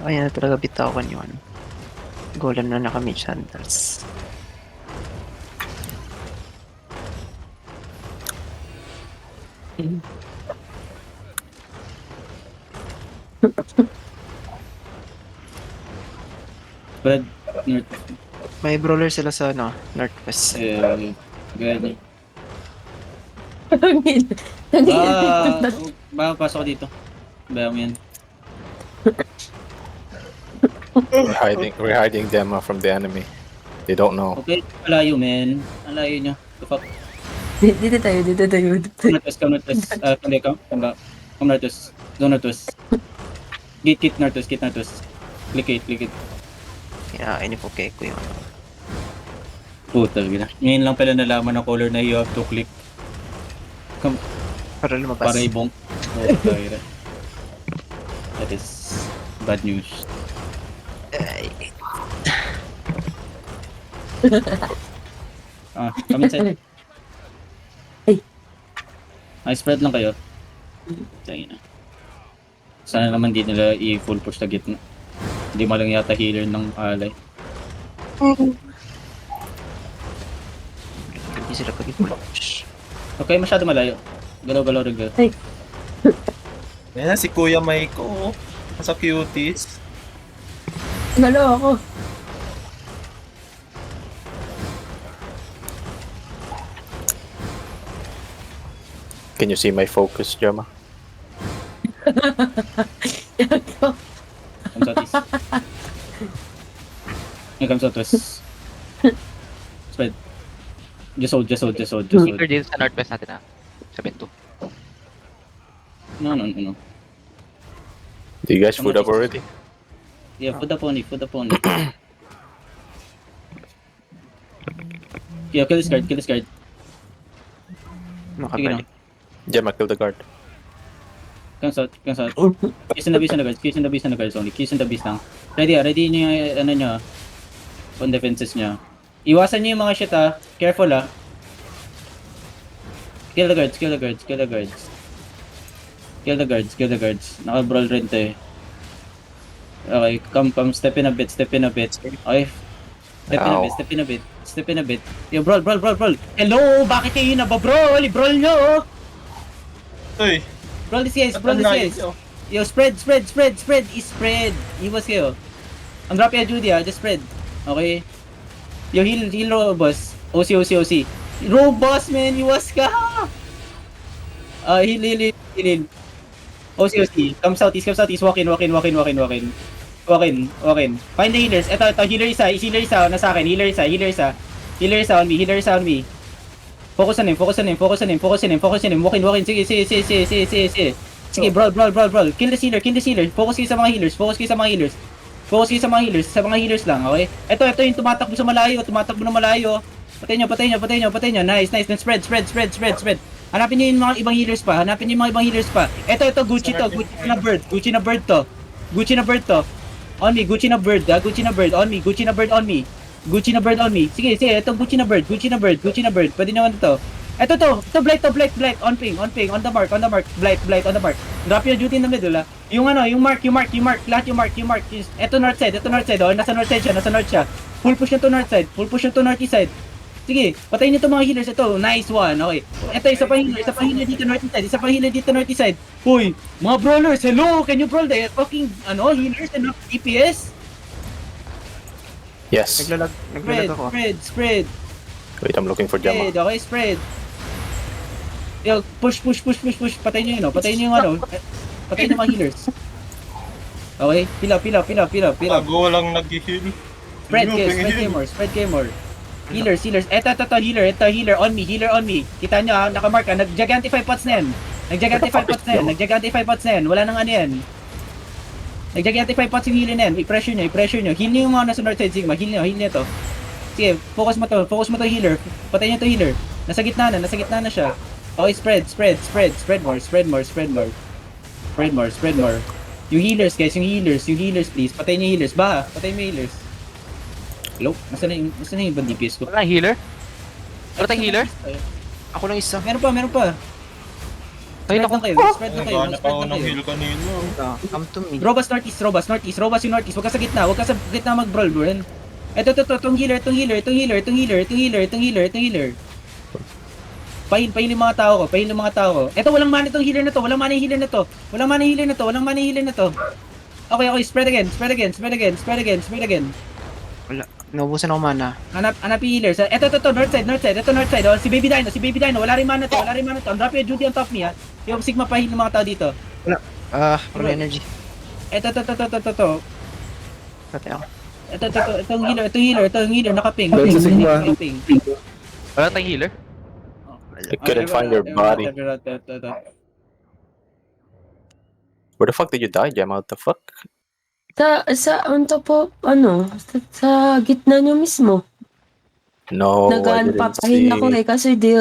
Kaya na talaga bitawan yun. Golem na nakamid sandals. Brad, North. May brawler sila sa ano, northwest. Ganyan. Tangin. Baka pasok ko dito. Bayang yan. We're hiding them from the enemy. They don't know. Okay, malayo, man. Ang layo nyo. The fuck? Dito tayo, dito tayo. Come northwest. Come northwest. Go northwest. Gate northwest. Click it. Kaya inipokay ko yung ano. Puta, gina. Ngayon lang pala nalaman ng color na you have to click. Para lumabas. Para ibong. Puta, gina. That is bad news. Ay, Come inside. Ay. Spread lang kayo. Tangina. Sana naman di nila i-full push sa gitna. Hindi mo lang yata healer ng alay. hindi sila pag-push. Okay, masyado malayo. Galaw-galaw rin ka. Yan na, si Kuya Maiko. Sa cuties. Nalo ako. Can you see my focus, Gemma? Come southeast. Here comes southwest. Spread. Just hold. Speaker dito sa northwest natin 7-2. No. Do you guys food up already? Yeah, food up only. Yeah, kill this guard. Sige na. Makabalik. Gemma, kill the guard. Come south. Kiss and the beast on the guards only. Kiss and the beast lang. Ready nyo yung ano nyo. On defenses nyo. Iwasan nyo yung mga shit Careful Kill the guards. Naka-brawl rin to eh. Okay, come, step in a bit. Okay. Step in a bit. Yo, brawl. Hello, bakit kayo nababrawl? I-brawl nyo, Uy, Brawl this guys. Yo, spread. Iwas kayo. Ang drop ya, Judy just spread. Okay. Yo, heal Robos. OC. Robos, man, iwas ka! Heal. OC. Come southeast. Walk in. Find the healers. Ito, healer isa. Nasa akin. Healer isa on me. Focus on him. Walk in. Sige, brawl. Kill the sealer. Focus kayo sa mga healers lang, okay? Ito yung tumatakbo na malayo. Patay nyo. Nice. Then spread. Hanapin nyo yung mga ibang healers pa. Ito, Gucci na bird to. On me, Gucci na bird on me. Sige, ito Gucci na bird. Pwede naman ito. Ito, blight. On ping, on the mark. Blight, on the mark. Drop your duty in the middle, Yung mark. Lahat yung mark. Ito north side. Nasa north siya. Full push na to north side. Sige, patayin nyo itong mga healers. Ito, nice one. Okay. Ito, isa pa healer dito north side. Uy, mga brawlers, hello! Can you brawl the fucking, healers and not DPS? Yes. Naglalag ako. Spread. Wait, I'm looking for Gemma. Okay, spread. Yo, push. Patayin nyo yung Patayin nyo mga healers. Okay, pila. bago walang nag-heal. Spread kayo more. Healers. Ito, healer on me. Kita nyo nakamark nag-gigantify pots na yan. Nag-gigantify pots na yan. Wala nang ano yan. Nag-gigantify pots yung healer na yan. I-pressure nyo. Heal nyo yung mga nasa north side, Sigma. Heal nyo to. Sige, focus mo to healer. Patayin nyo to healer. Nasa gitna na siya. Okay, spread more. Yung healers guys, please. Patayin nyo yung healers. Patayin mo yung healers. Hello? Nasaan na yung ibang DPS ko? Wala healer? Wala tayong healer? Ako lang isa. Meron pa. Ay, Spread naku. lang kayo, spread lang kayo, Naghanap spread ako lang ng kayo. heal kanina. Come to me. Robas northeast, Robas northeast, Robas yung northeast. Huwag ka sa gitna, huwag ka sa gitna mag-brawl, bro. Ito, itong healer, itong healer, itong healer, itong healer, itong healer, itong healer, itong healer. Pahil yung mga tao ko, pahil yung mga tao ko. Ito, walang mana itong healer na to, walang mana yung healer na to. Walang mana yung healer na to, walang mana yung healer na to. Okay, okay, spread again, spread again, spread again, spread again, spread again. Wala. Naubusan ako mana. Hanap yung healers. Ito, north side, ito north side. Oh, si Baby Dino, wala rin mana to, wala rin mana to. I'm dropping a duty on top me, ha. Yung Sigma pahil ng mga tao dito. Wala energy. Ito. Pati ako. Itong healer, nakaping. Doon sa Sigma. Nakaping. Wala tayong healer? I couldn't find your body. Where the fuck did you die, Gemma? What the fuck? On top of, sa gitna nyo mismo. No, I didn't Nagpapahin see. ako kasi di,